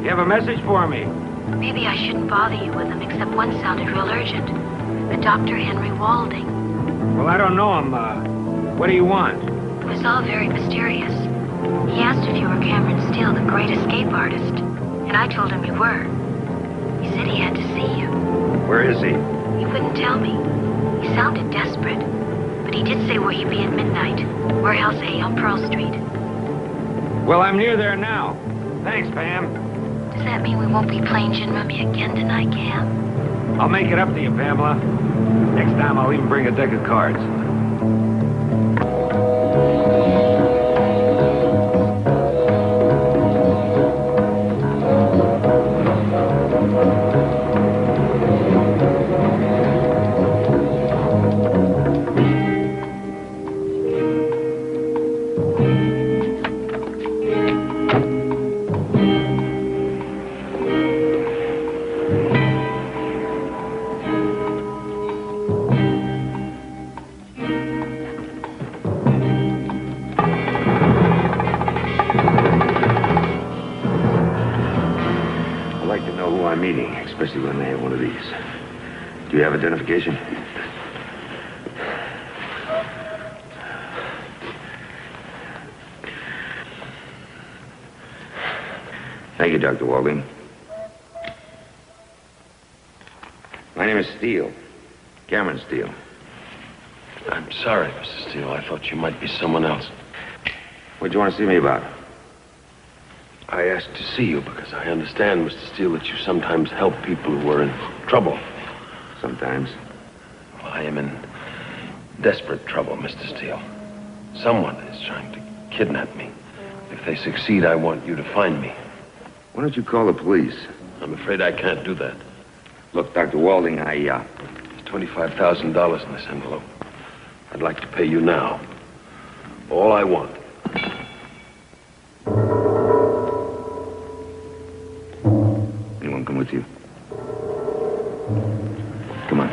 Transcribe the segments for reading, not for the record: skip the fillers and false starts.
You have a message for me? Maybe I shouldn't bother you with him, except one sounded real urgent. A Dr. Henry Walding. Well, I don't know him. What do you want? It was all very mysterious. He asked if you were Cameron Steele, the great escape artist. And I told him you were. He said he had to see you. Where is he? He wouldn't tell me. He sounded desperate. But he did say where he'd be at midnight. Warehouse A on Pearl Street. Well, I'm near there now. Thanks, Pam. Does that mean we won't be playing Gin Rummy again tonight, Cam? I'll make it up to you, Pamela. Next time, I'll even bring a deck of cards. Especially when they have one of these. Do you have identification? Thank you, Dr. Walding. My name is Steele. Cameron Steele. I'm sorry, Mr. Steele. I thought you might be someone else. What do you want to see me about? I asked to see you because I understand, Mr. Steele, that you sometimes help people who are in trouble. Sometimes. Well, I am in desperate trouble, Mr. Steele. Someone is trying to kidnap me. If they succeed, I want you to find me. Why don't you call the police? I'm afraid I can't do that. Look, Dr. Walding, There's $25,000 in this envelope. I'd like to pay you now. All I want. Anyone come with you? Come on.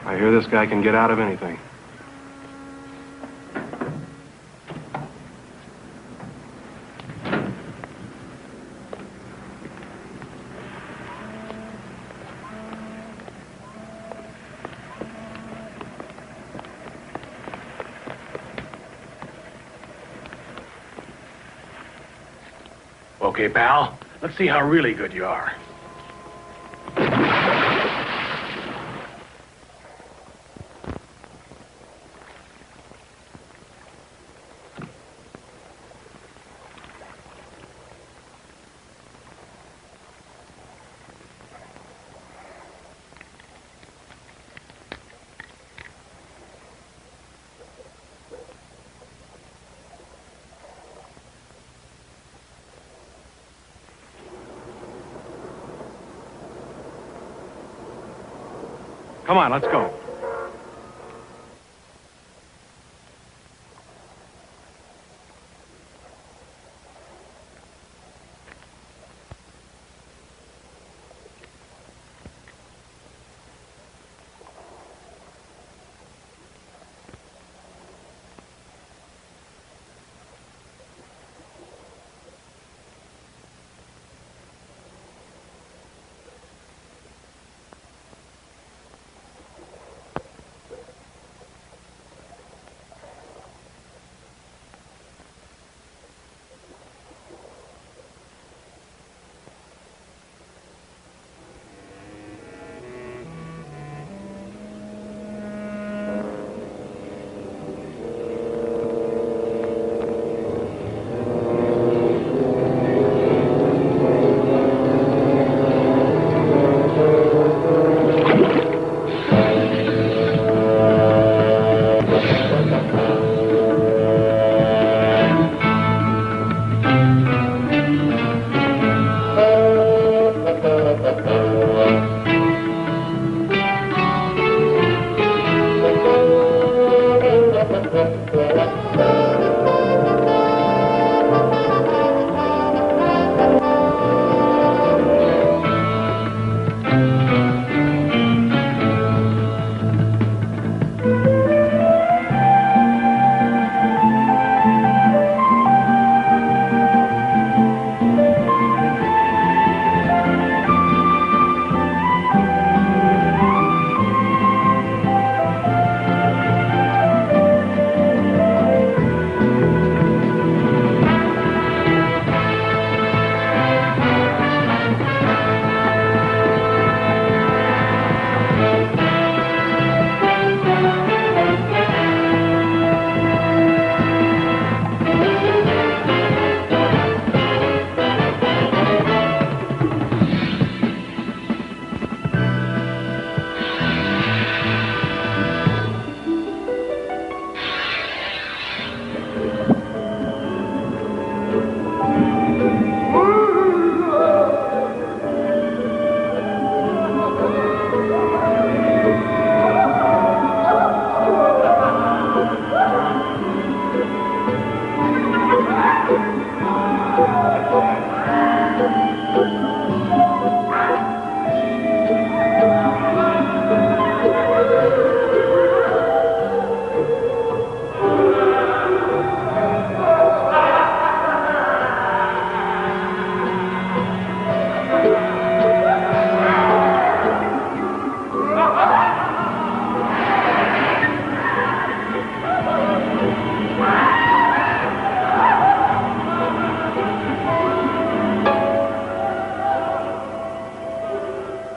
I hear this guy can get out of anything. Okay, pal. Let's see how really good you are. Come on, let's go.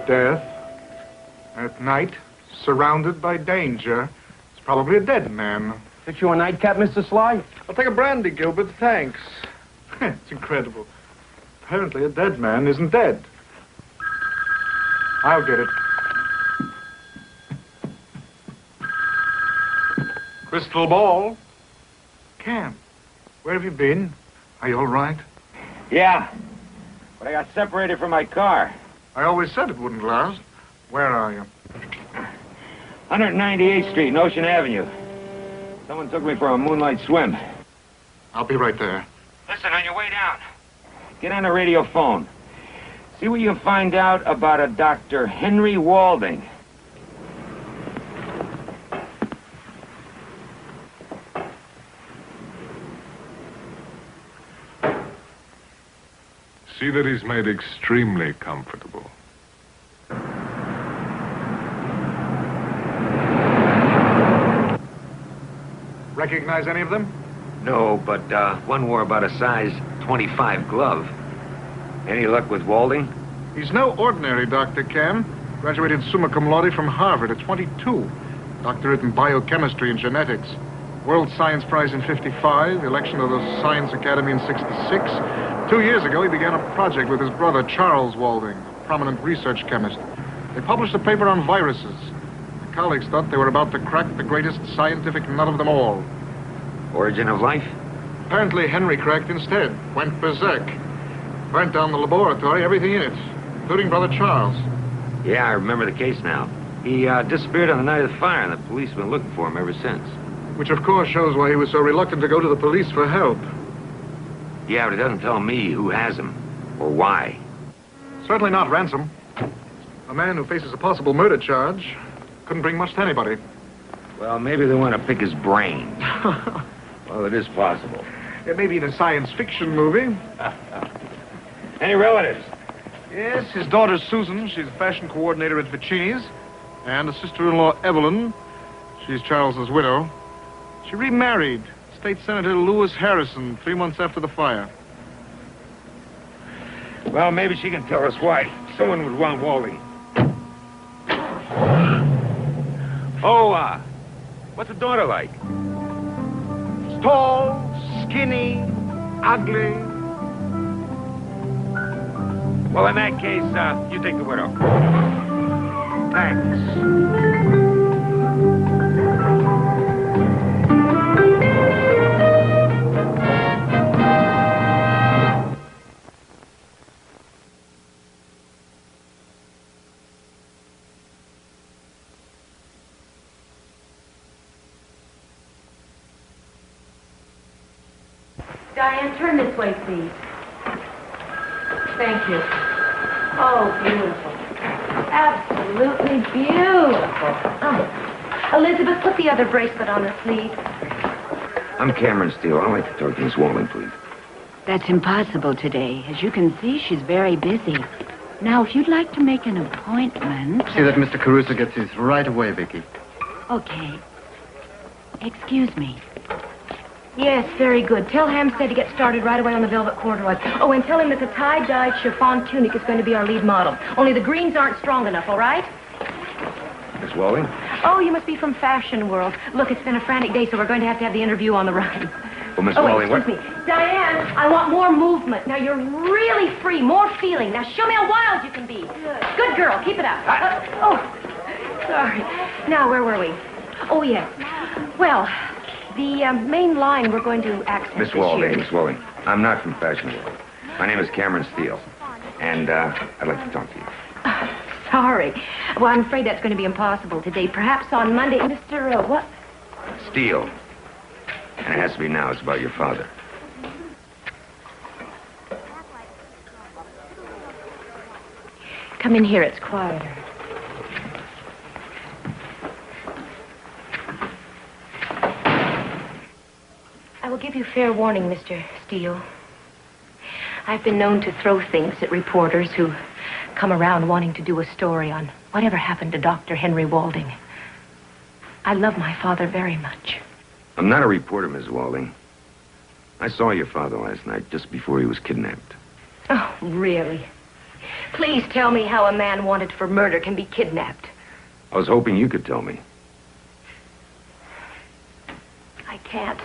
Death, at night, surrounded by danger. It's probably a dead man. Fix you a nightcap, Mr. Sly? I'll take a brandy, Gilbert, thanks. It's incredible. Apparently a dead man isn't dead. I'll get it. Crystal ball. Cam, where have you been? Are you all right? Yeah, but I got separated from my car. I always said it wouldn't last. Where are you? 198th Street, Ocean Avenue. Someone took me for a moonlight swim. I'll be right there. Listen, on your way down, get on the radio phone. See what you can find out about a Dr. Henry Walding. See that he's made extremely comfortable. Recognize any of them? No, but one wore about a size 25 glove. Any luck with Walding? He's no ordinary doctor, Cam. Graduated summa cum laude from Harvard at 22. Doctorate in biochemistry and genetics. World Science Prize in 55, election to the Science Academy in 66. 2 years ago, he began a project with his brother, Charles Walding, a prominent research chemist. They published a paper on viruses. The colleagues thought they were about to crack the greatest scientific nut of them all. Origin of life? Apparently, Henry cracked instead. Went berserk. Burnt down the laboratory, everything in it, including Brother Charles. Yeah, I remember the case now. He disappeared on the night of the fire, and the police have been looking for him ever since. Which, of course, shows why he was so reluctant to go to the police for help. Yeah, but it doesn't tell me who has him, or why. Certainly not ransom. A man who faces a possible murder charge couldn't bring much to anybody. Well, maybe they want to pick his brain. Well, it is possible. It may be in a science fiction movie. Any relatives? Yes, his daughter Susan. She's a fashion coordinator at Vicini's. And a sister-in-law, Evelyn. She's Charles's widow. She remarried State Senator Lewis Harrison 3 months after the fire. Well, maybe she can tell us why someone would want Walding. Oh, what's the daughter like? Tall, skinny, ugly. Well, in that case, you take the widow. Thanks. Diane, turn this way, please. Thank you. Oh, beautiful. Absolutely beautiful. Oh. Elizabeth, put the other bracelet on the sleeve. I'm Cameron Steele. I'd like to talk to Miss Walding, please. That's impossible today. As you can see, she's very busy. Now, if you'd like to make an appointment... See that Mr. Caruso gets his right away, Vicky. Okay. Excuse me. Yes, very good. Tell Hampstead to get started right away on the velvet corduroy. Oh, and tell him that the tie-dyed chiffon tunic is going to be our lead model. Only the greens aren't strong enough, all right? Miss Walding? Oh, you must be from Fashion World. Look, it's been a frantic day, so we're going to have the interview on the run. Well, Miss Oh, Walding, wait, excuse me. Diane, I want more movement. Now, you're really free, more feeling. Now, show me how wild you can be. Good girl. Keep it up. Sorry. Now, where were we? Oh, yes. Well, the main line we're going to access Miss Walding, Miss Walding, I'm not from Fashion World. My name is Cameron Steele, and I'd like to talk to you. Sorry. Well, I'm afraid that's going to be impossible today. Perhaps on Monday, Mr. What? Steele. And it has to be now. It's about your father. Come in here. It's quieter. I will give you fair warning, Mr. Steele. I've been known to throw things at reporters who come around wanting to do a story on whatever happened to Dr. Henry Walding. I love my father very much. I'm not a reporter, Miss Walding. I saw your father last night, just before he was kidnapped. Oh, really? Please tell me how a man wanted for murder can be kidnapped. I was hoping you could tell me. I can't.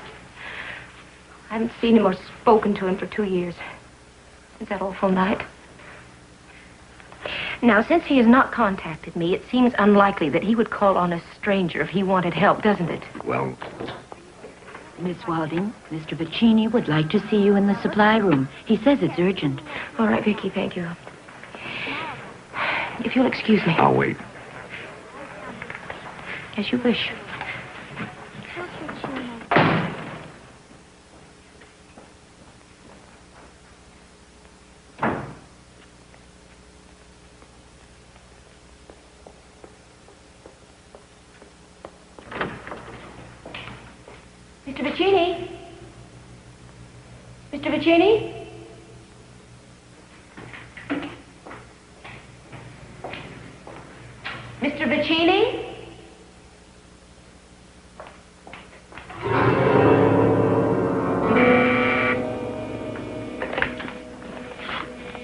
I haven't seen him or spoken to him for 2 years. Since that awful night. Now, since he has not contacted me, it seems unlikely that he would call on a stranger if he wanted help, doesn't it? Well... Miss Walding, Mr. Vicini would like to see you in the supply room. He says it's urgent. All right, Vicky, thank you. If you'll excuse me. I'll wait. As you wish. Mr. Vicini? Mr. Vicini? Mr. Vicini?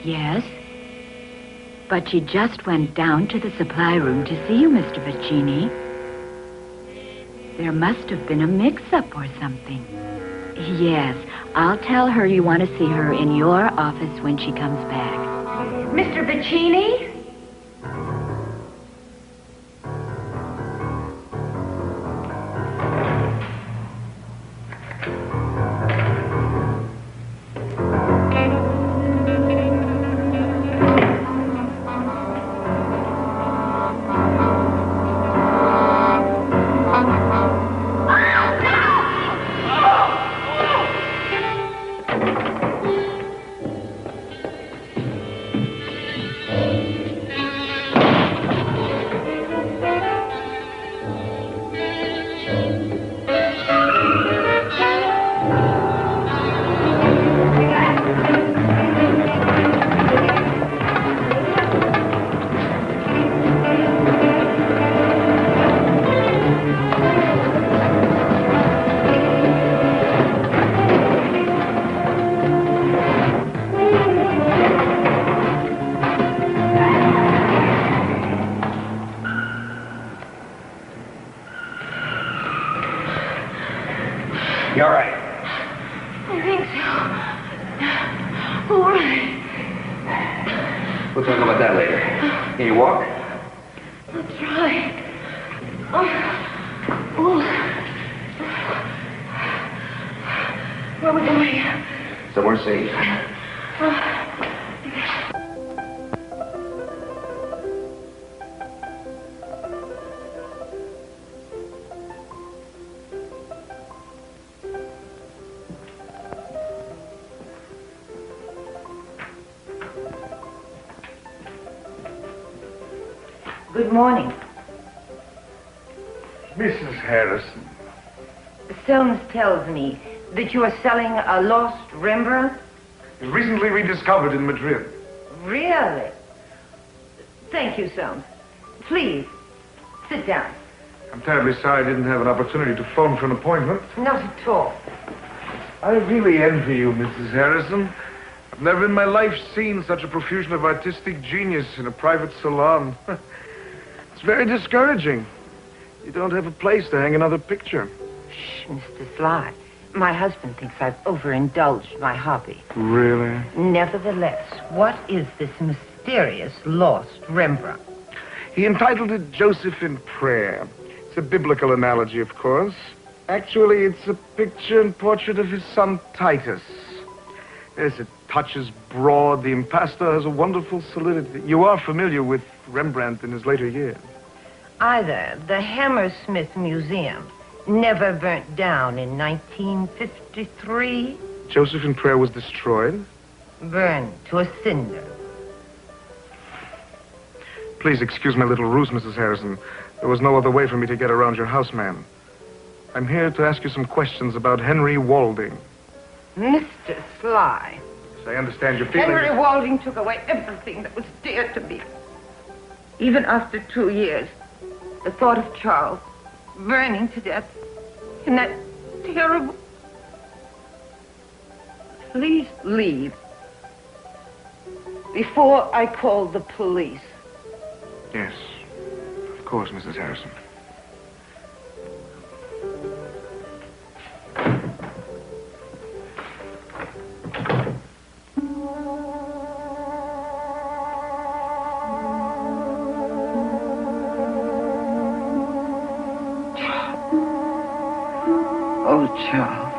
Yes? But she just went down to the supply room to see you, Mr. Vicini. There must have been a mix-up or something. Yes, I'll tell her you want to see her in your office when she comes back. Mr. Vicini? You all right? I think so. All right. We'll talk about that later. Can you walk? I'll try. Oh. Where are we going? Somewhere safe. Good morning. Mrs. Harrison. Soames tells me that you are selling a lost Rembrandt. Recently rediscovered in Madrid. Really? Thank you, Soames. Please, sit down. I'm terribly sorry I didn't have an opportunity to phone for an appointment. Not at all. I really envy you, Mrs. Harrison. I've never in my life seen such a profusion of artistic genius in a private salon. It's very discouraging. You don't have a place to hang another picture. Shh, Mr. Sly. My husband thinks I've overindulged my hobby. Really? Nevertheless, what is this mysterious lost Rembrandt? He entitled it Joseph in Prayer. It's a biblical analogy, of course. Actually, it's a picture and portrait of his son Titus. Yes, it touches broad. The impasto has a wonderful solidity. You are familiar with Rembrandt in his later years. Either the Hammersmith Museum never burnt down in 1953. Joseph in Prayer was destroyed? Burned to a cinder. Please excuse my little ruse, Mrs. Harrison. There was no other way for me to get around your house, ma'am. I'm here to ask you some questions about Henry Walding. Mr. Sly. Yes, I understand your feelings. Henry Walding took away everything that was dear to me. Even after 2 years, the thought of Charles burning to death in that terrible... Please leave before I call the police. Yes, of course, Mrs. Harrison. Oh, Charles.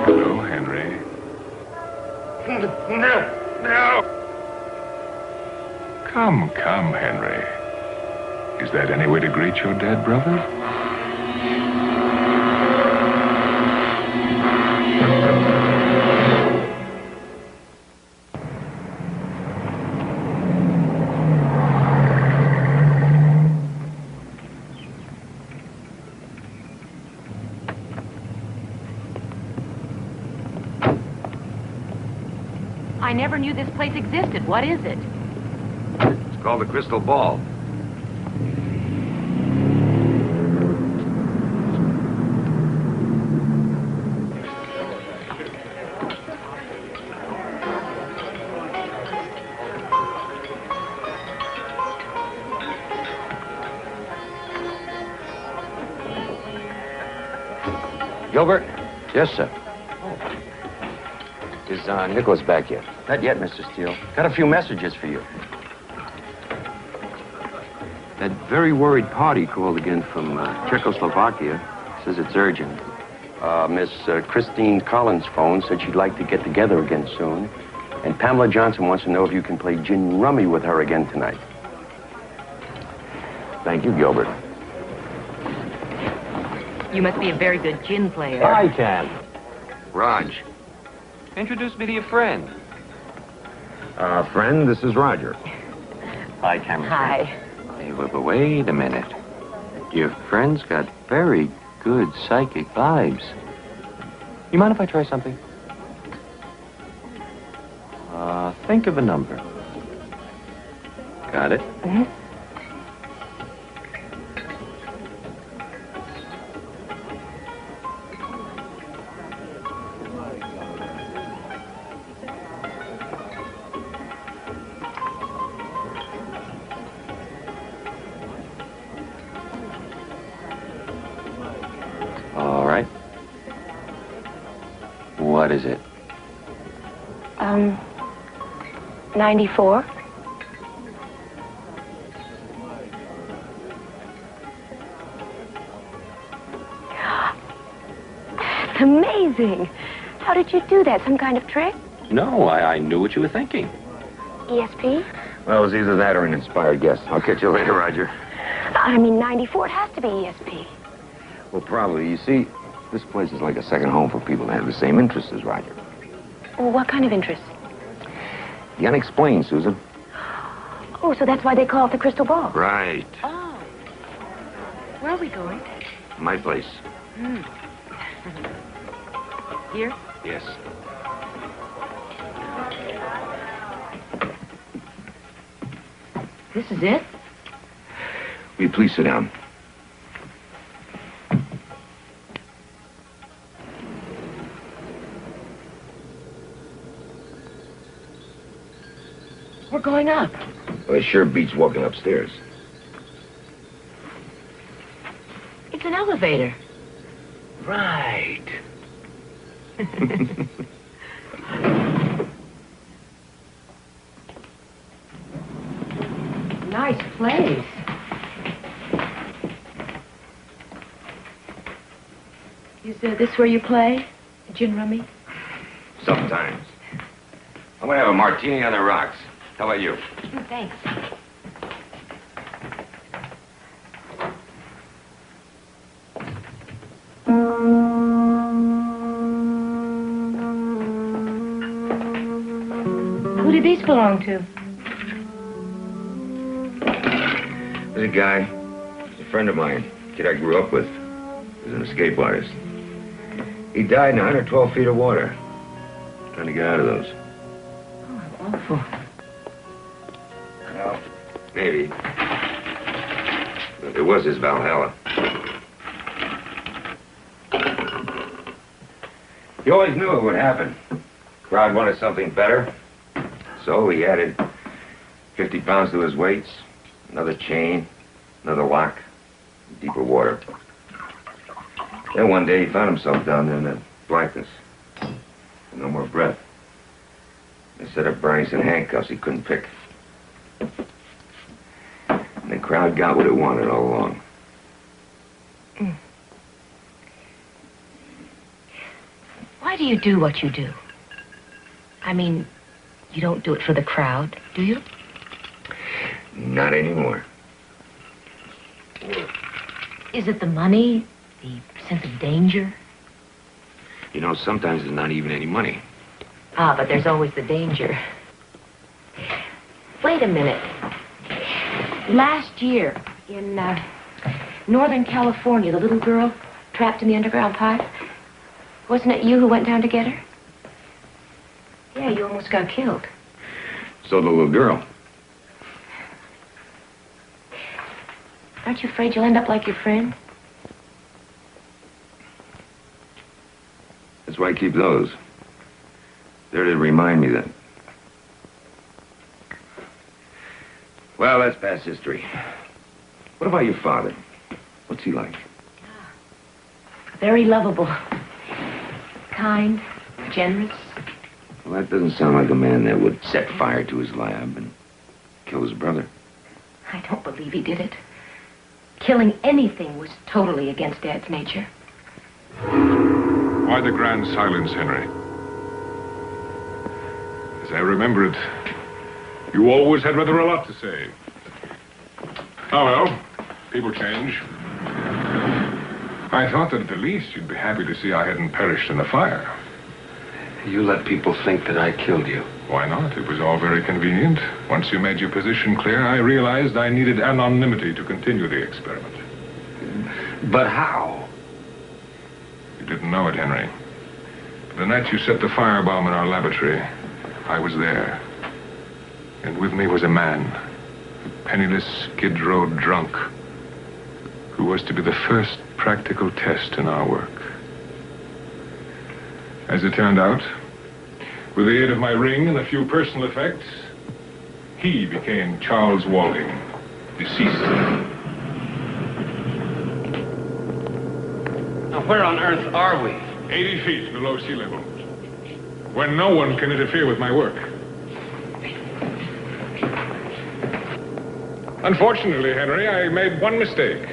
Hello, Henry. No. Come, Henry. Is that any way to greet your dead brother? I never knew this place existed. What is it? It's called the Crystal Ball. Gilbert? Yes, sir. Is Nicholas back yet? Not yet, Mr. Steele. Got a few messages for you. That very worried party called again from Czechoslovakia. Says it's urgent. Miss Christine Collins' phone said she'd like to get together again soon. And Pamela Johnson wants to know if you can play gin rummy with her again tonight. Thank you, Gilbert. You must be a very good gin player. I can. Raj, introduce me to your friend. Friend, this is Roger. Hi, Cameron. Hi. Hey, but wait a minute. Your friend's got very good psychic vibes. You mind if I try something? Think of a number. Got it? Mm-hmm. All right. What is it? 94. That's amazing. How did you do that? Some kind of trick? No, I knew what you were thinking. ESP? Well, it was either that or an inspired guess. I'll catch you later, Roger. I mean, 94. It has to be ESP. Well, probably. You see, this place is like a second home for people that have the same interests as Roger. Well, what kind of interest? The unexplained, Susan. Oh, so that's why they call it the crystal ball. Right. Oh. Where are we going? My place. Here? Yes. This is it? Will you please sit down? We're going up. Well, it sure beats walking upstairs. It's an elevator. Right. Nice place. Is this where you play? Gin rummy? Sometimes. I'm gonna have a martini on the rocks. How about you? Thanks. Who did these belong to? There's a guy, a friend of mine, kid I grew up with. He was an escape artist. He died in 112 feet of water. Trying to get out of those. Oh, awful. Well, maybe. But it was his Valhalla. He always knew it would happen. Crowd wanted something better. So he added 50 pounds to his weights, another chain, another lock, deeper water. Then one day he found himself down there in that blackness. No more breath. Instead of Bernie's in handcuffs, he couldn't pick. And the crowd got what it wanted all along. Why do you do what you do? I mean, you don't do it for the crowd, do you? Not anymore. Is it the money? The sense of danger? You know, sometimes there's not even any money. Ah, but there's always the danger. Wait a minute. Last year, in Northern California, the little girl trapped in the underground pipe, wasn't it you who went down to get her? Yeah, you almost got killed. So the little girl. Aren't you afraid you'll end up like your friend? That's why I keep those. There to remind me that. Well, that's past history. What about your father? What's he like? Very lovable. kind, generous. Well, that doesn't sound like a man that would set fire to his lab and kill his brother. I don't believe he did it. Killing anything was totally against Dad's nature. Why the grand silence, Henry? As I remember it, you always had rather a lot to say. Oh, well, people change. I thought that at the least you'd be happy to see I hadn't perished in the fire. You let people think that I killed you. Why not? It was all very convenient. Once you made your position clear, I realized I needed anonymity to continue the experiment. But how? You didn't know it, Henry. But the night you set the firebomb in our laboratory, I was there. And with me was a man, a penniless Skid Row drunk, who was to be the first practical test in our work. As it turned out, with the aid of my ring and a few personal effects, he became Charles Walding, deceased. Now, where on earth are we? 80 feet below sea level, where no one can interfere with my work. Unfortunately, Henry, I made one mistake.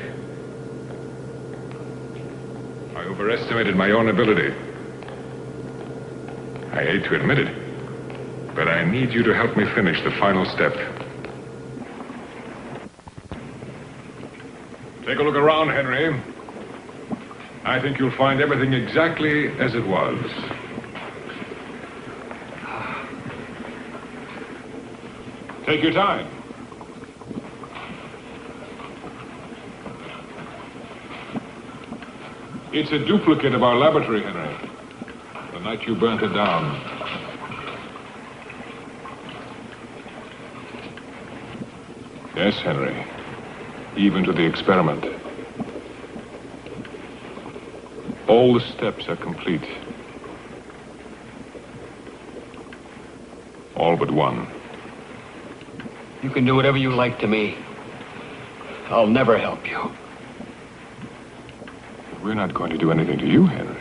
I overestimated my own ability. I hate to admit it, but I need you to help me finish the final step. Take a look around, Henry. I think you'll find everything exactly as it was. Take your time. It's a duplicate of our laboratory, Henry. The night you burnt it down. Yes, Henry. Even to the experiment. All the steps are complete. All but one. You can do whatever you like to me. I'll never help you. We're not going to do anything to you, Henry.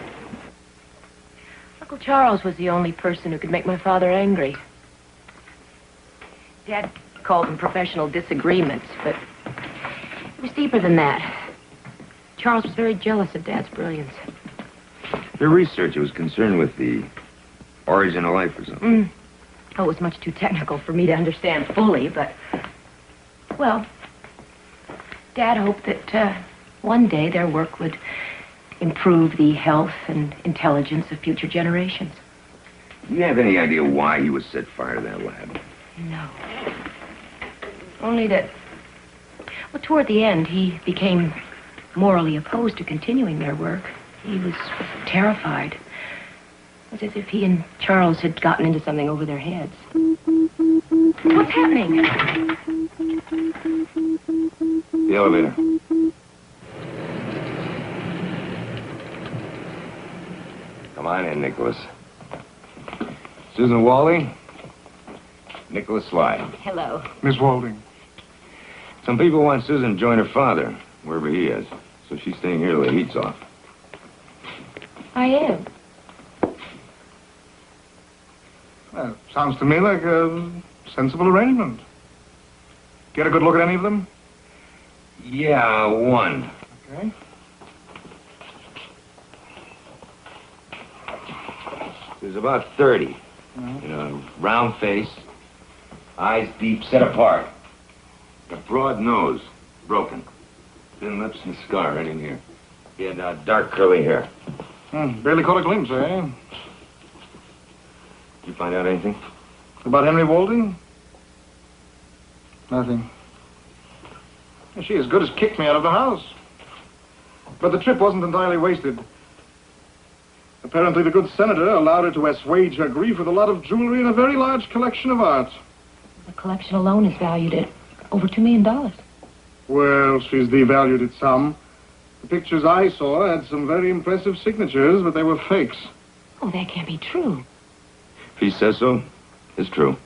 Uncle Charles was the only person who could make my father angry. Dad called them professional disagreements, but it was deeper than that. Charles was very jealous of Dad's brilliance. Your research was concerned with the origin of life or something. Oh, it was much too technical for me to understand fully, but... Well, Dad hoped that one day their work would improve the health and intelligence of future generations. Do you have any idea why he would set fire to that lab? No. Only that, well, toward the end, he became morally opposed to continuing their work. He was terrified. It was as if he and Charles had gotten into something over their heads. What's happening? The elevator. Come on in, Nicholas. Susan Walding. Nicholas Sly. Hello. Miss Walding. Some people want Susan to join her father, wherever he is. So she's staying here till the heat's off. I am. Well, sounds to me like a sensible arrangement. Get a good look at any of them? Yeah, one. Okay. There's about 30. You know, round face, eyes deep, set apart. A broad nose, broken. Thin lips and scar right in here. He had dark curly hair. Barely caught a glimpse, eh? Did you find out anything? About Henry Walding? Nothing. She as good as kicked me out of the house. But the trip wasn't entirely wasted. Apparently the good senator allowed her to assuage her grief with a lot of jewelry and a very large collection of art. The collection alone is valued at over $2 million. Well, she's devalued it some. The pictures I saw had some very impressive signatures, but they were fakes. Oh, that can't be true. If he says so, it's true.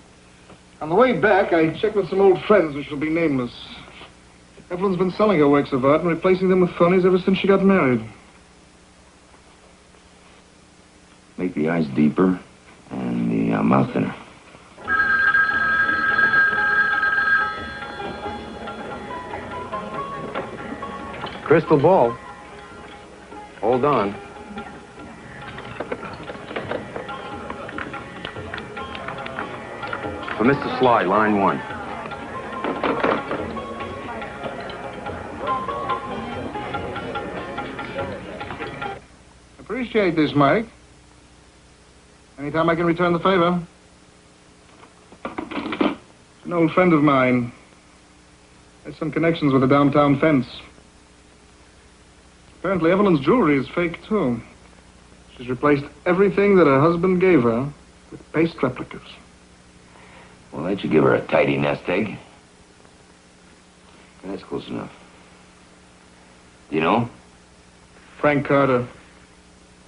On the way back, I checked with some old friends who shall be nameless. Evelyn's been selling her works of art and replacing them with phonies ever since she got married. eyes deeper, and the mouth thinner. Crystal ball. Hold on. For Mr. Sly, line 1. Appreciate this, Mike. Anytime I can return the favor. An old friend of mine has some connections with the downtown fence. Apparently Evelyn's jewelry is fake, too. She's replaced everything that her husband gave her with paste replicas. Well, that should give her a tidy nest egg. That's close enough. You know? Frank Carter,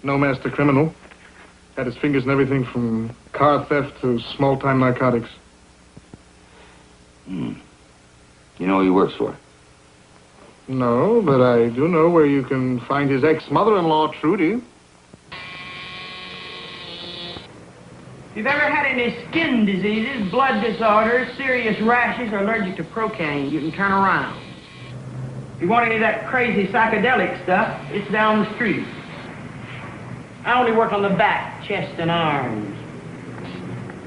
no master criminal. Had his fingers in everything from car theft to small-time narcotics. You know who he works for? No, but I do know where you can find his ex-mother-in-law, Trudy. If you've ever had any skin diseases, blood disorders, serious rashes, or allergic to procaine, you can turn around. If you want any of that crazy psychedelic stuff, it's down the street. I only work on the back, chest, and arms.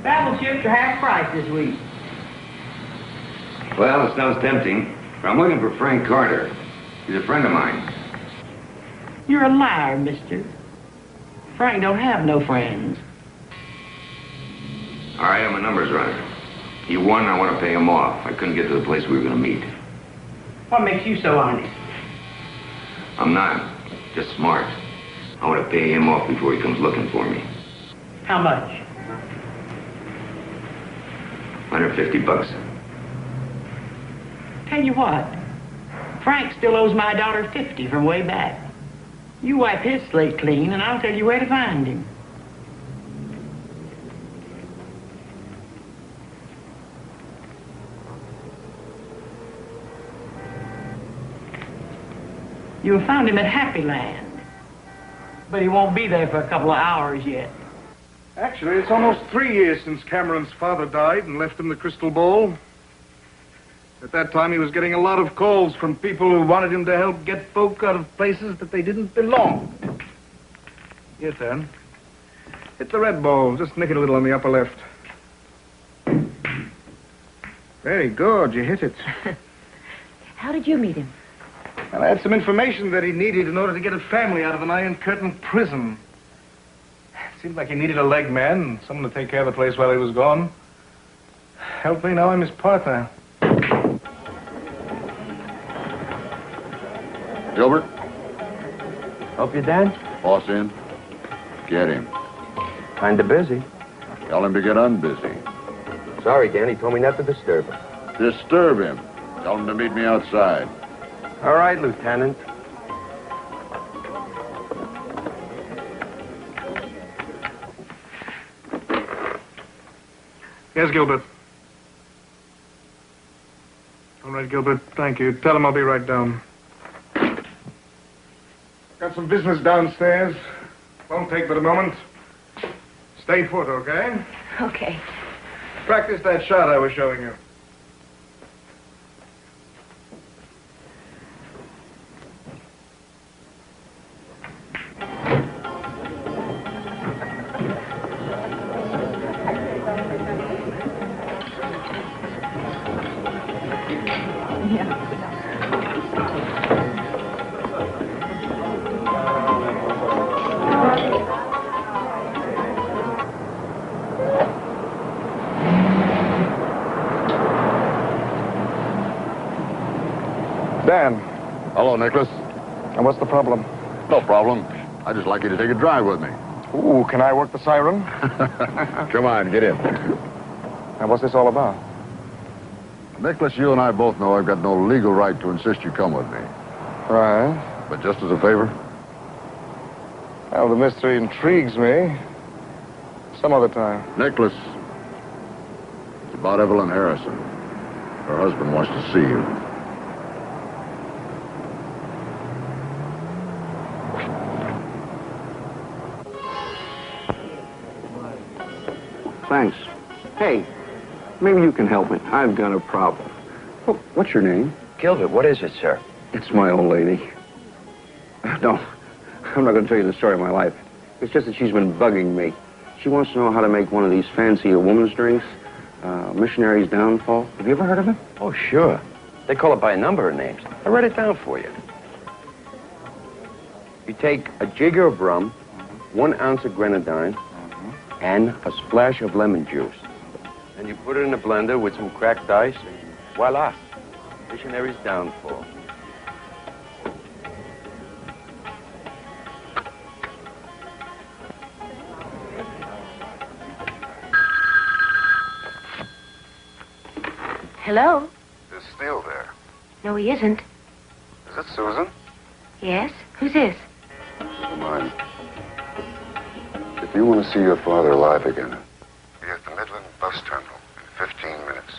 Battleships are half price this week. Well, it sounds tempting. I'm looking for Frank Carter. He's a friend of mine. You're a liar, mister. Frank don't have no friends. All right, I'm a numbers runner. He won, I want to pay him off. I couldn't get to the place we were going to meet. What makes you so honest? I'm not. Just smart. I want to pay him off before he comes looking for me. How much? $150. Tell you what, Frank still owes my $1.50 from way back. You wipe his slate clean, and I'll tell you where to find him. You'll find him at Happy Land, but he won't be there for a couple of hours yet. Actually, it's almost 3 years since Cameron's father died and left him the crystal ball. At that time, he was getting a lot of calls from people who wanted him to help get folk out of places that they didn't belong. Your turn. Hit the red ball. Just nick it a little on the upper left. Very good. You hit it. How did you meet him? Well, I had some information that he needed in order to get a family out of an Iron Curtain prison. Seemed like he needed a leg man, someone to take care of the place while he was gone. Help me, now I'm his partner. Gilbert? Help you, Dan? Boss in. Get him. Kinda busy. Tell him to get unbusy. Sorry, Dan. He told me not to disturb him. Disturb him. Tell him to meet me outside. All right, Lieutenant. Yes, Gilbert. All right, Gilbert. Thank you. Tell him I'll be right down. Got some business downstairs. Won't take but a moment. Stay put, okay? Okay. Practice that shot I was showing you. Dan. Hello, Nicholas. And what's the problem? No problem. I'd just like you to take a drive with me. Ooh, can I work the siren? Come on, get in. Now, what's this all about? Nicholas, you and I both know I've got no legal right to insist you come with me. Right. But just as a favor? Well, the mystery intrigues me. Some other time. Nicholas, it's about Evelyn Harrison. Her husband wants to see you. thanks. Hey, maybe you can help me. I've got a problem. Oh, what's your name? Gilbert, what is it, sir? It's my old lady. No, I'm not going to tell you the story of my life. It's just that she's been bugging me. She wants to know how to make one of these fancy woman's drinks. Missionary's Downfall. Have you ever heard of it? Oh, sure. They call it by a number of names. I write it down for you. You take a jigger of rum, 1 ounce of grenadine, and a splash of lemon juice. And you put it in a blender with some cracked ice, and voila, Missionary's Downfall. Hello? Is Steele there? No, he isn't. Is it Susan? Yes? Who's this? Mine. If you want to see your father alive again, be at the Midland bus terminal in 15 minutes.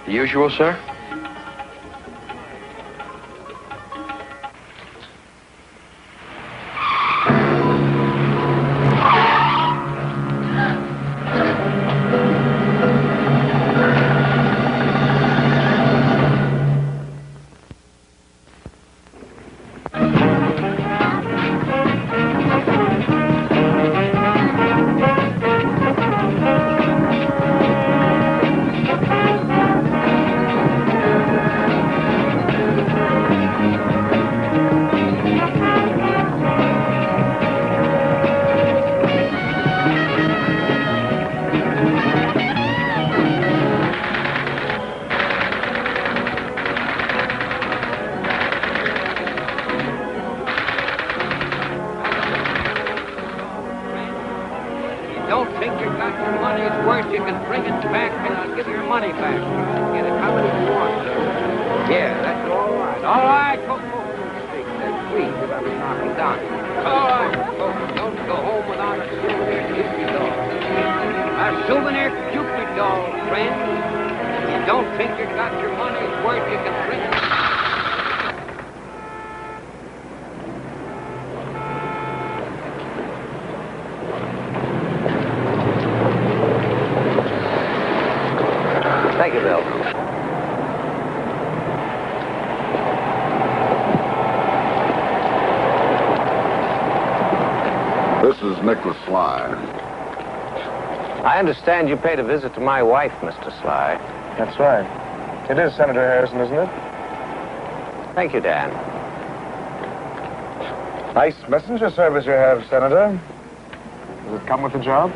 The usual, sir? Don't think you got your money's worth. You can bring it back and I'll give you your money back. Get it how many you want. Yeah, that's all right. All right, folks. Please, if I was knocking down. All right, folks. Don't go home without a souvenir Cupid doll. A souvenir Cupid doll, friend. You don't think you got your money's worth. You can bring it. Thank you, Bill. This is Nicholas Sly. I understand you paid a visit to my wife, Mr. Sly. That's right. It is Senator Harrison, isn't it? Thank you, Dan. Nice messenger service you have, Senator. Does it come with the job?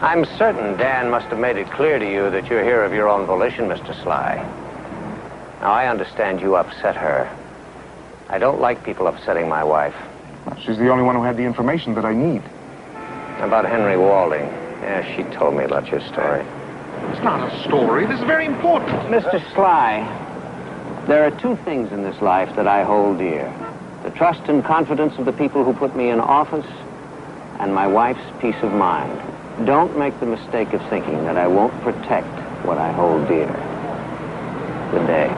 I'm certain Dan must have made it clear to you that you're here of your own volition, Mr. Sly. Now, I understand you upset her. I don't like people upsetting my wife. She's the only one who had the information that I need. About Henry Walding. Yeah, she told me about your story. It's not a story. This is very important. Mr. Sly, there are two things in this life that I hold dear. The trust and confidence of the people who put me in office, and my wife's peace of mind. Don't make the mistake of thinking that I won't protect what I hold dear. Good day.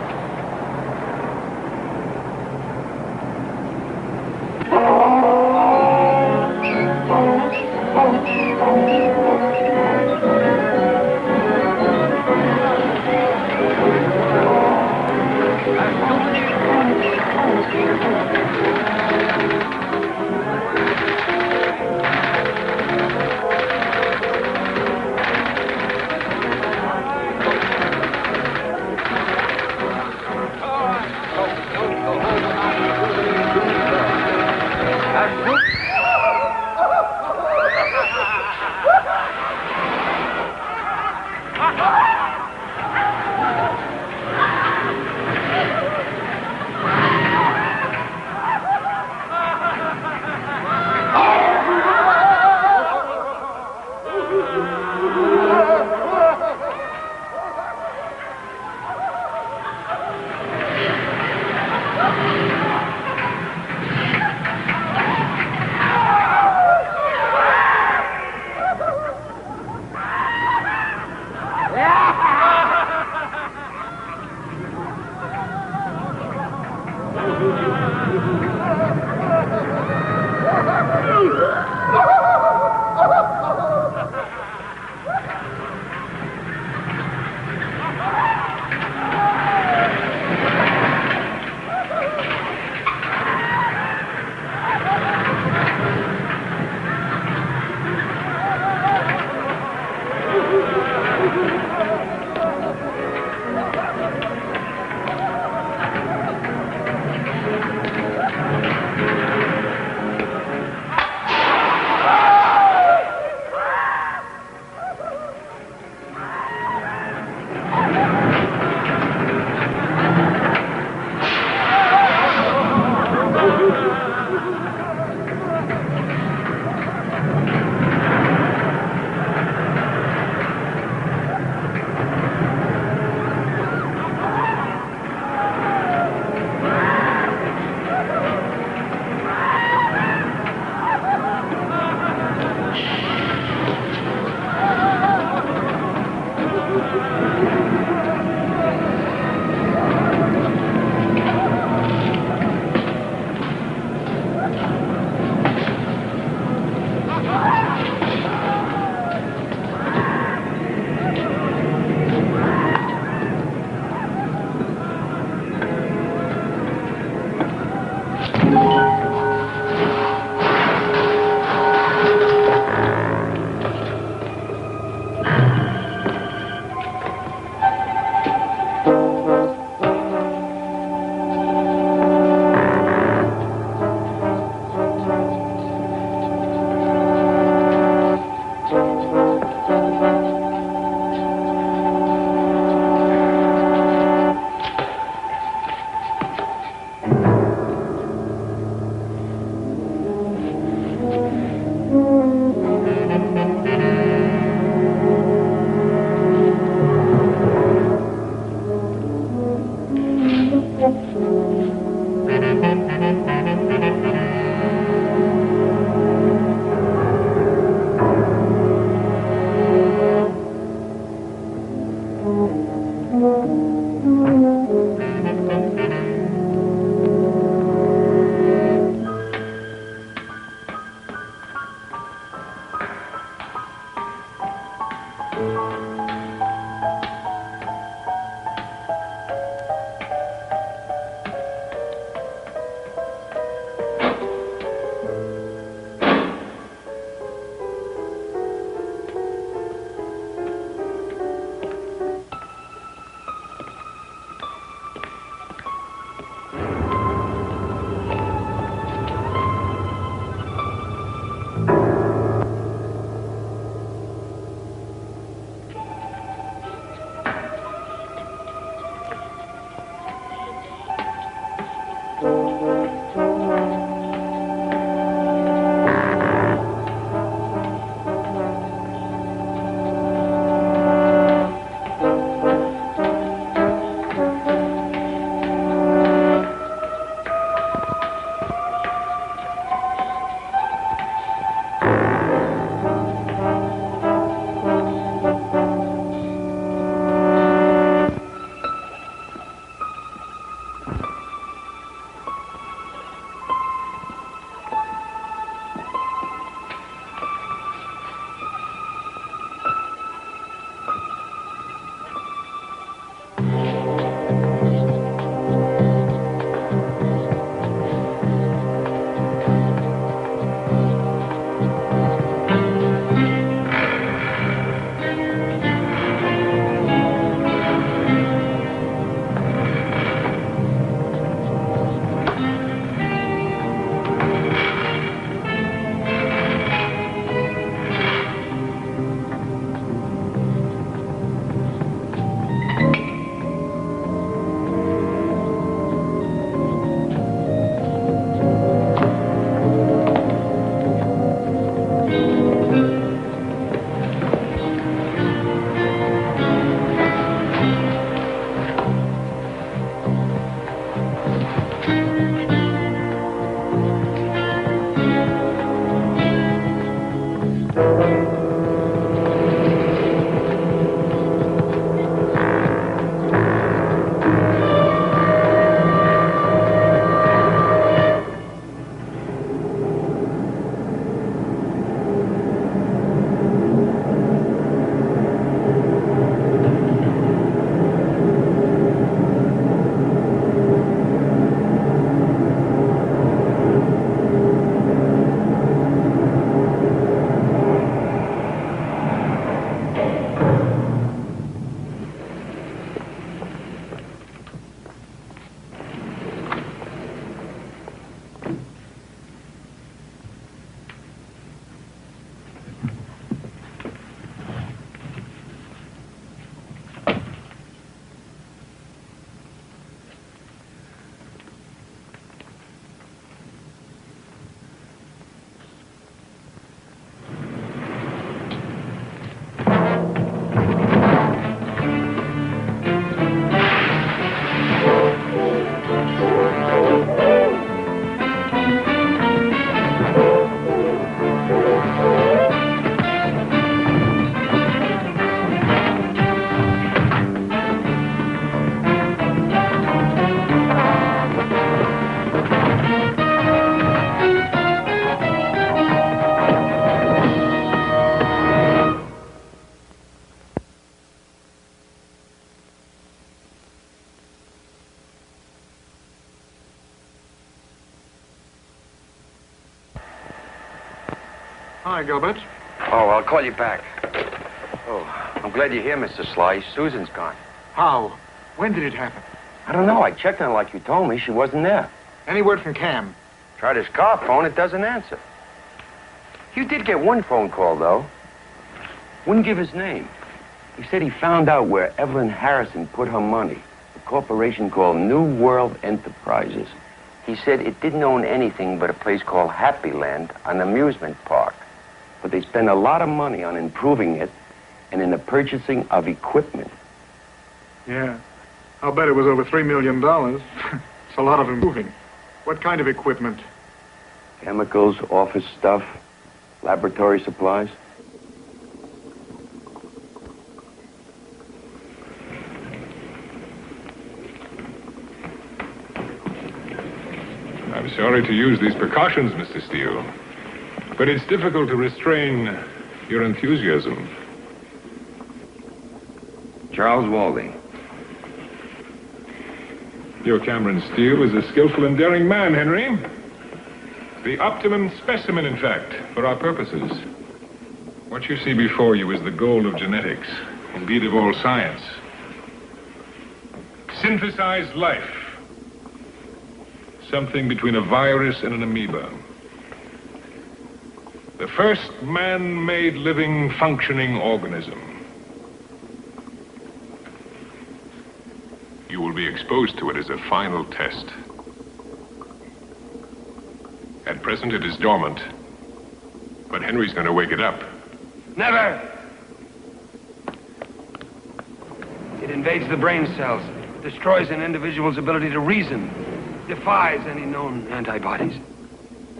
Hi, Gilbert. Oh, I'll call you back. Oh, I'm glad you're here, Mr. Sly. Susan's gone. How? When did it happen? I don't know. I checked on her like you told me. She wasn't there. Any word from Cam? Tried his car phone. It doesn't answer. You did get one phone call, though. Wouldn't give his name. He said he found out where Evelyn Harrison put her money. A corporation called New World Enterprises. He said it didn't own anything but a place called Happy Land, an amusement park. But they spend a lot of money on improving it and in the purchasing of equipment. Yeah. I'll bet it was over $3 million. It's a lot of improving. What kind of equipment? Chemicals, office stuff, laboratory supplies. I'm sorry to use these precautions, Mr. Steele, but it's difficult to restrain your enthusiasm. Charles Walding. Your Cameron Steele is a skillful and daring man, Henry. The optimum specimen, in fact, for our purposes. What you see before you is the gold of genetics, indeed of all science. Synthesized life. Something between a virus and an amoeba. The first man-made living, functioning organism. You will be exposed to it as a final test. At present, it is dormant. But Henry's going to wake it up. Never! It invades the brain cells, destroys an individual's ability to reason, defies any known antibodies.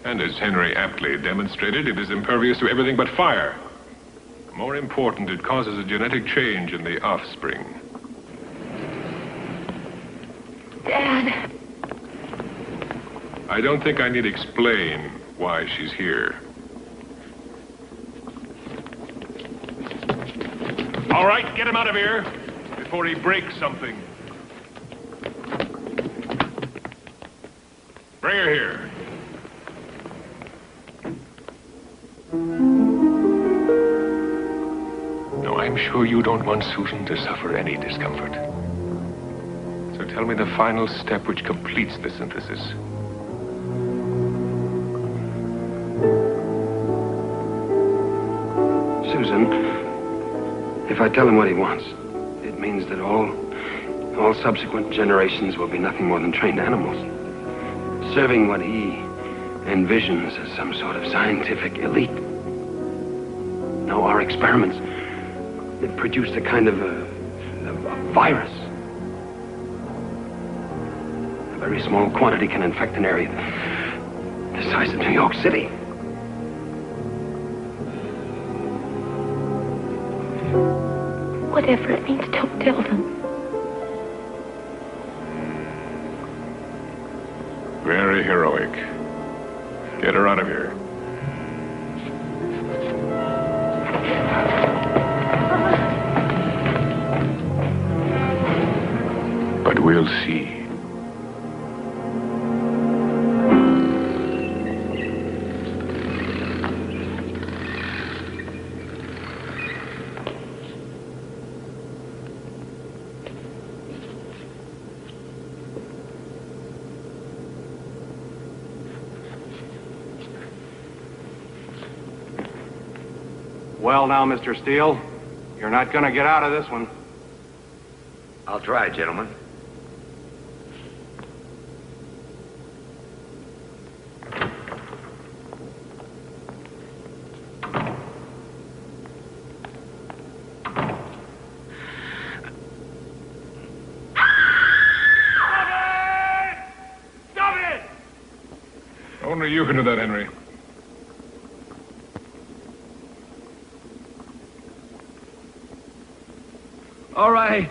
And as Henry aptly demonstrated, it is impervious to everything but fire. More important, it causes a genetic change in the offspring. Dad. I don't think I need explain why she's here. All right, get him out of here before he breaks something. Bring her here. No, I'm sure you don't want Susan to suffer any discomfort. So tell me the final step which completes the synthesis. Susan, if I tell him what he wants, it means that all subsequent generations will be nothing more than trained animals, serving what he envisions as some sort of scientific elite. Now, our experiments, it produced a kind of a virus. A very small quantity can infect an area the size of New York City. Whatever it means, don't tell them. Very heroic. Get her out of here. But we'll see. Well, now, Mr. Steele, you're not going to get out of this one. I'll try, gentlemen. Stop it! Only you can do that, Henry. All right.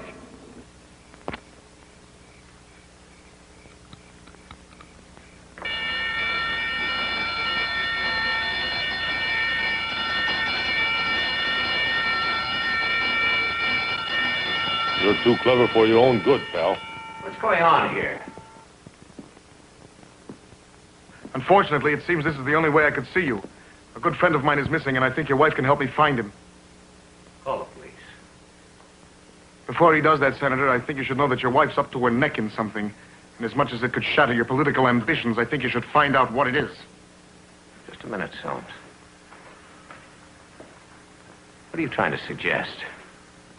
You're too clever for your own good, pal. What's going on here? Unfortunately, it seems this is the only way I could see you. A good friend of mine is missing, and I think your wife can help me find him. Call the police. Before he does that, Senator, I think you should know that your wife's up to her neck in something. And as much as it could shatter your political ambitions, I think you should find out what it is. Just a minute, Soames. What are you trying to suggest?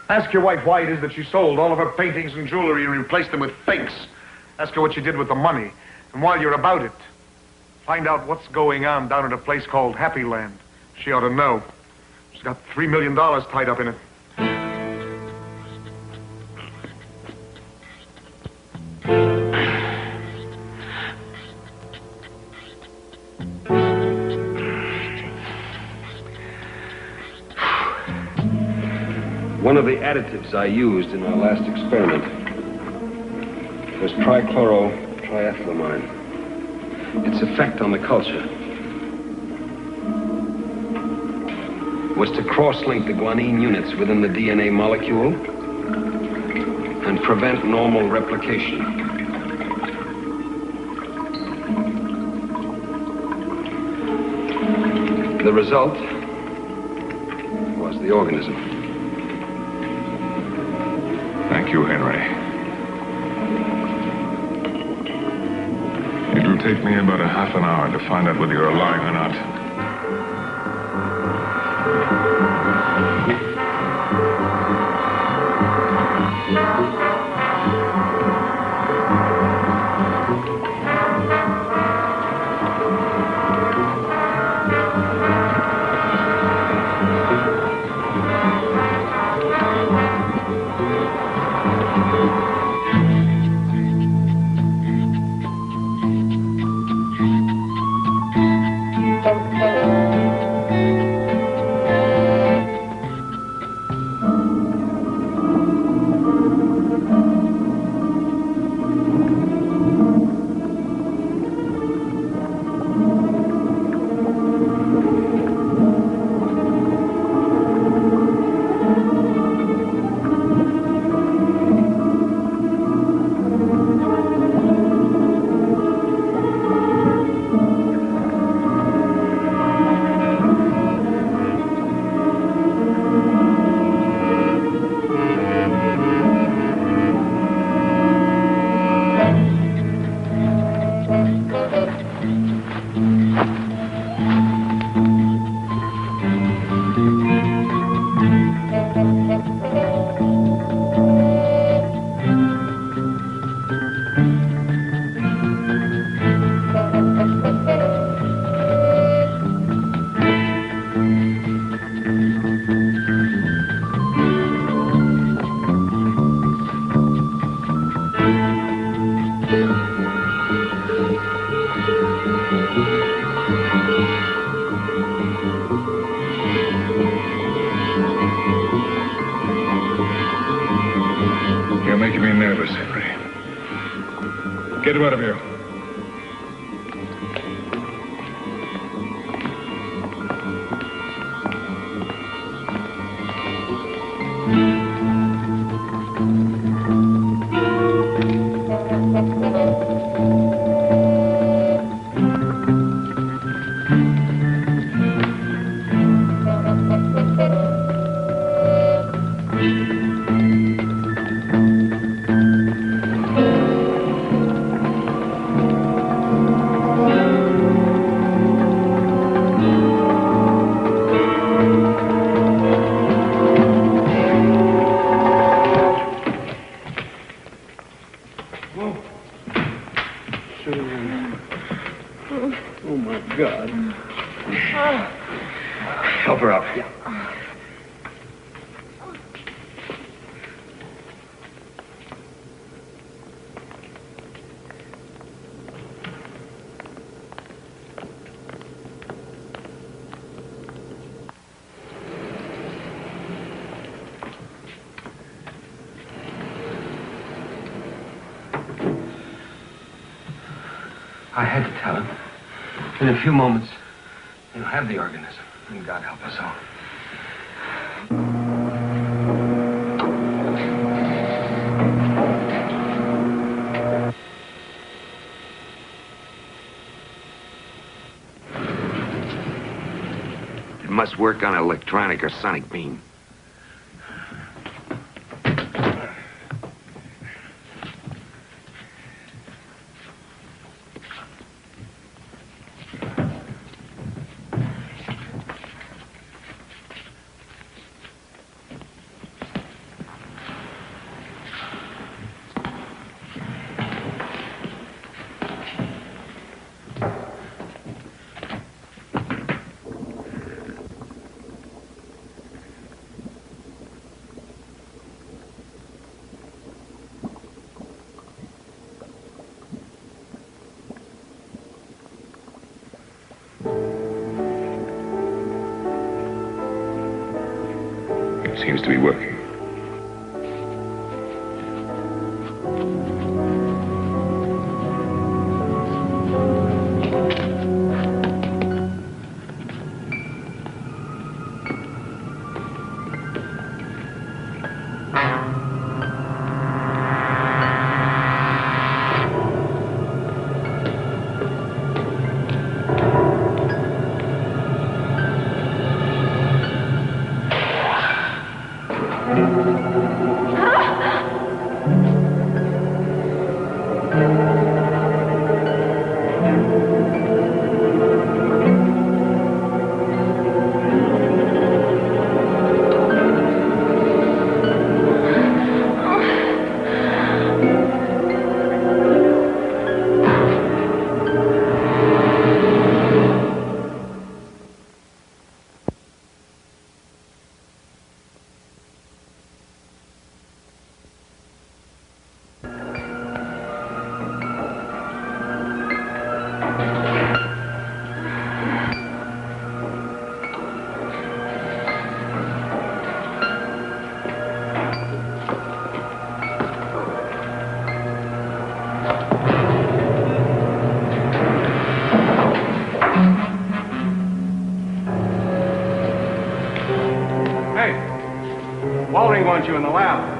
Ask your wife why it is that she sold all of her paintings and jewelry and replaced them with fakes. Ask her what she did with the money. And while you're about it, find out what's going on down at a place called Happy Land. She ought to know. She's got $3 million tied up in it. One of the additives I used in our last experiment was trichlorotriethylamine. Its effect on the culture was to cross-link the guanine units within the DNA molecule and prevent normal replication. The result was the organism. Thank you, Henry. It'll take me about a half an hour to find out whether you're lying or not. You're making me nervous, Henry. Get him out of here. Oh, my God. Help her up. Yeah. I had to tell him. In a few moments, he'll have the organism, and God help us all. must work on electronic or sonic beam. Seems to be working. Walding wants you in the lab.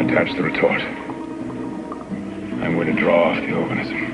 Attach the retort. I'm going to draw off the organism.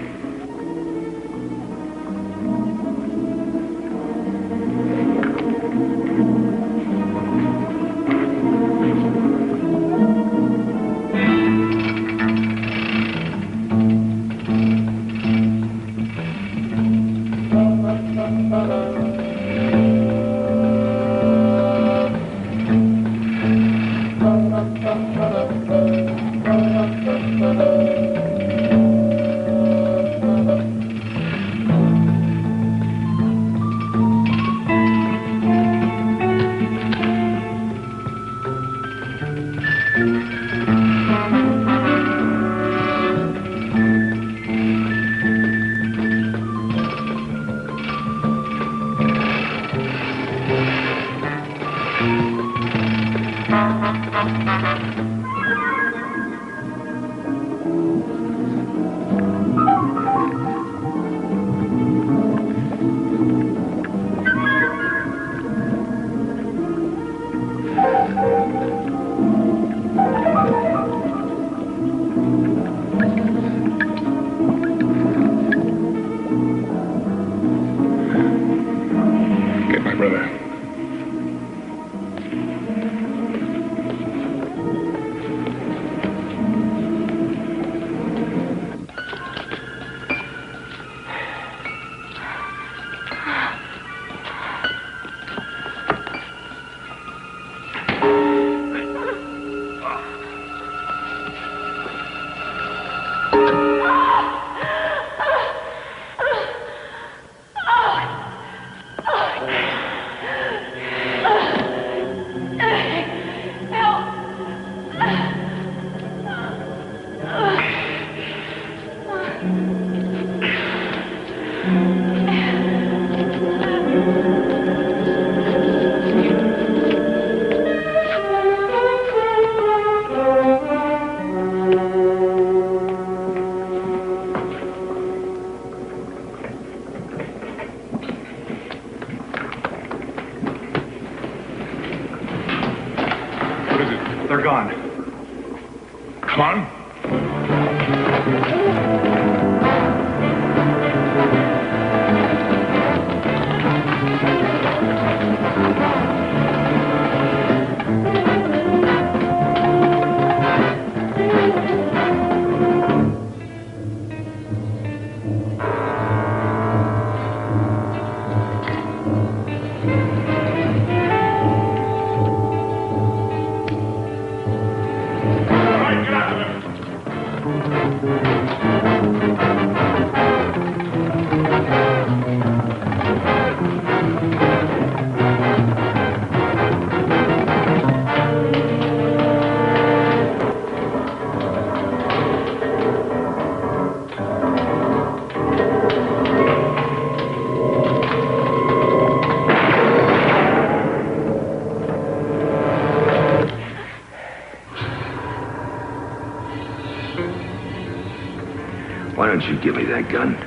Why don't you give me that gun?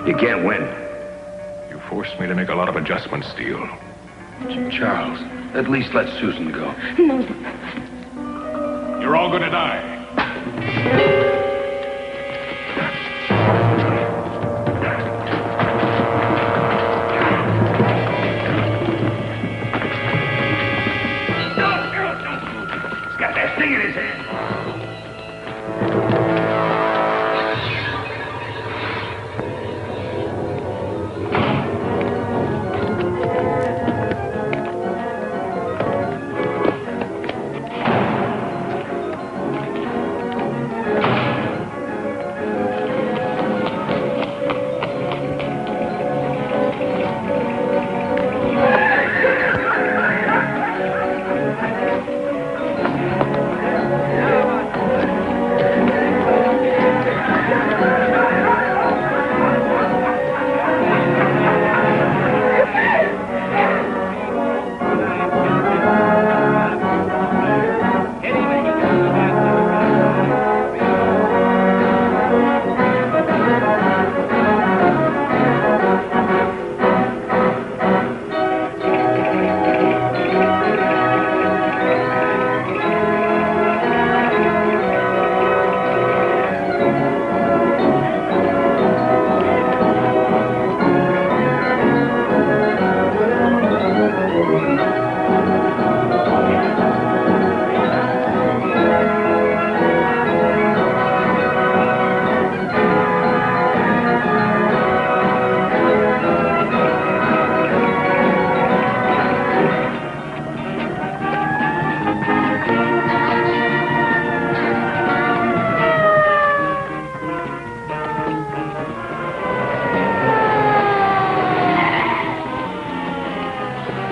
You can't win. You forced me to make a lot of adjustments, Steele. Charles, at least let Susan go. No. You're all gonna die. He's got that thing in his hand.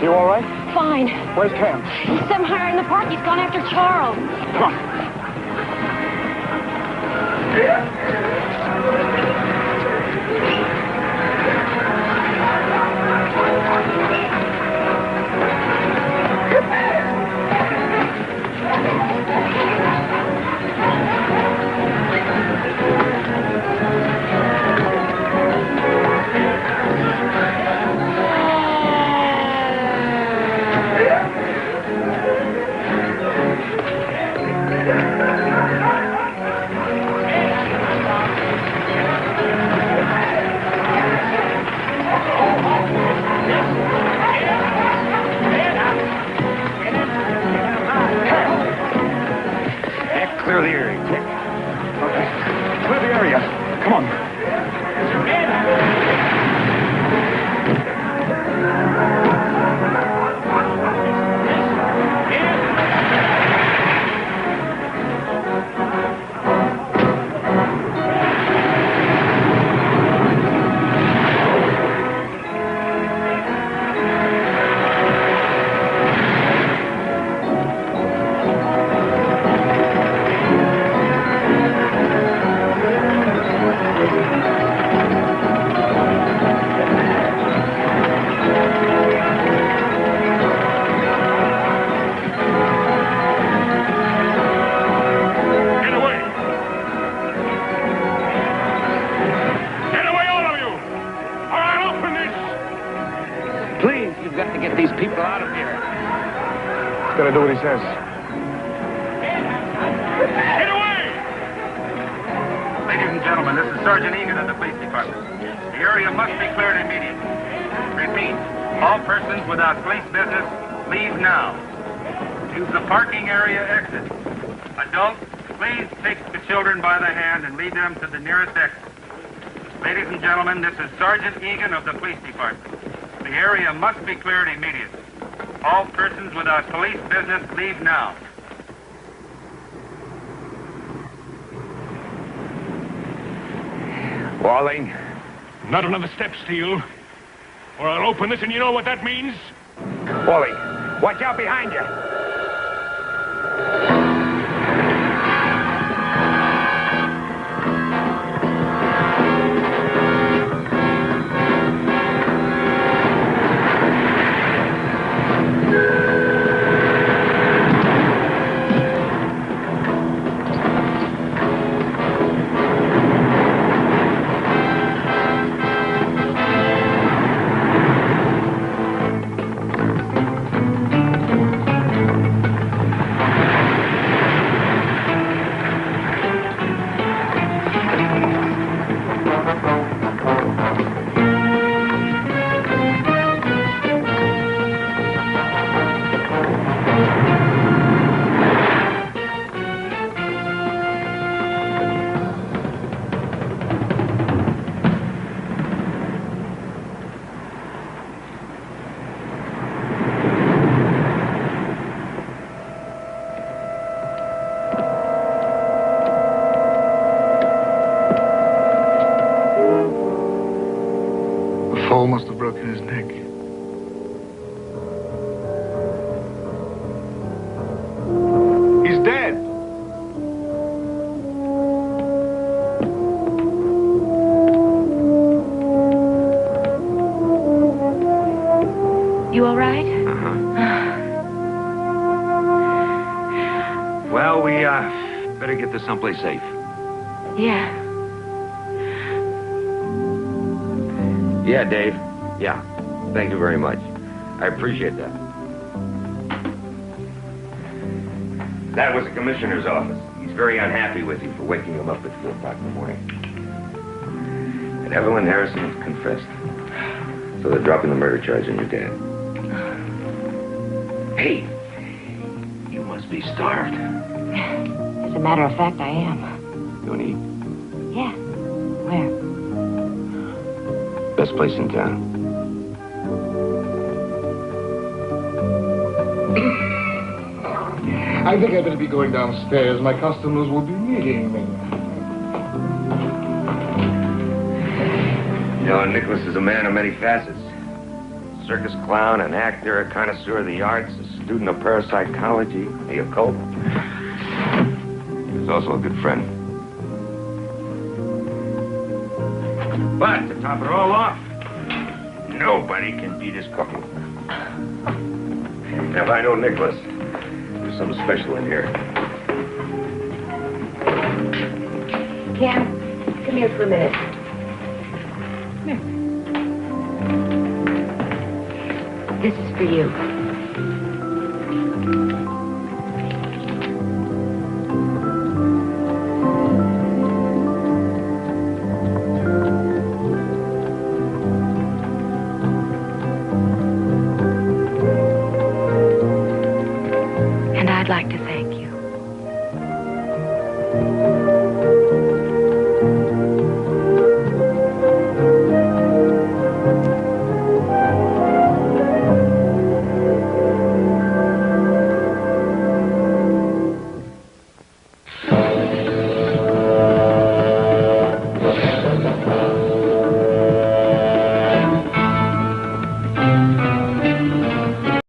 You all right? Fine. Where's Cam? He's somewhere in the park. He's gone after Charles. Come on. Clear the area, quick. Okay. Clear the area. Come on. Please, you've got to get these people out of here. He's got to do what he says. Get away! gentlemen, this is Sergeant Egan of the police department. The area must be cleared immediately. Repeat, all persons without police business, leave now. Use the parking area exit. Adults, please take the children by the hand and lead them to the nearest exit. Ladies and gentlemen, this is Sergeant Egan of the police department. The area must be cleared immediately. All persons without police business, leave now. Walling. Not another step, Steele, or I'll open this and you know what that means? Walling, watch out behind you. Fall must have broken his neck. He's dead. You all right? Well, we, better get this someplace safe. Yeah. Yeah, Dave. Yeah. Thank you very much. I appreciate that. That was the commissioner's office. He's very unhappy with you for waking him up at 4 o'clock in the morning. And Evelyn Harrison confessed. So they're dropping the murder charge on your dad. Hey, you must be starved. As a matter of fact, I am. You want to eat? Yeah. Where? Best place in town. I think I better be going downstairs. My customers will be needing me. You know, Nicholas is a man of many facets. Circus clown, an actor, a connoisseur of the arts, a student of parapsychology, the occult. He was also a good friend. But to top it all off, nobody can beat his cooking. And if I know Nicholas, there's something special in here. Cam, come here for a minute. Come here. This is for you.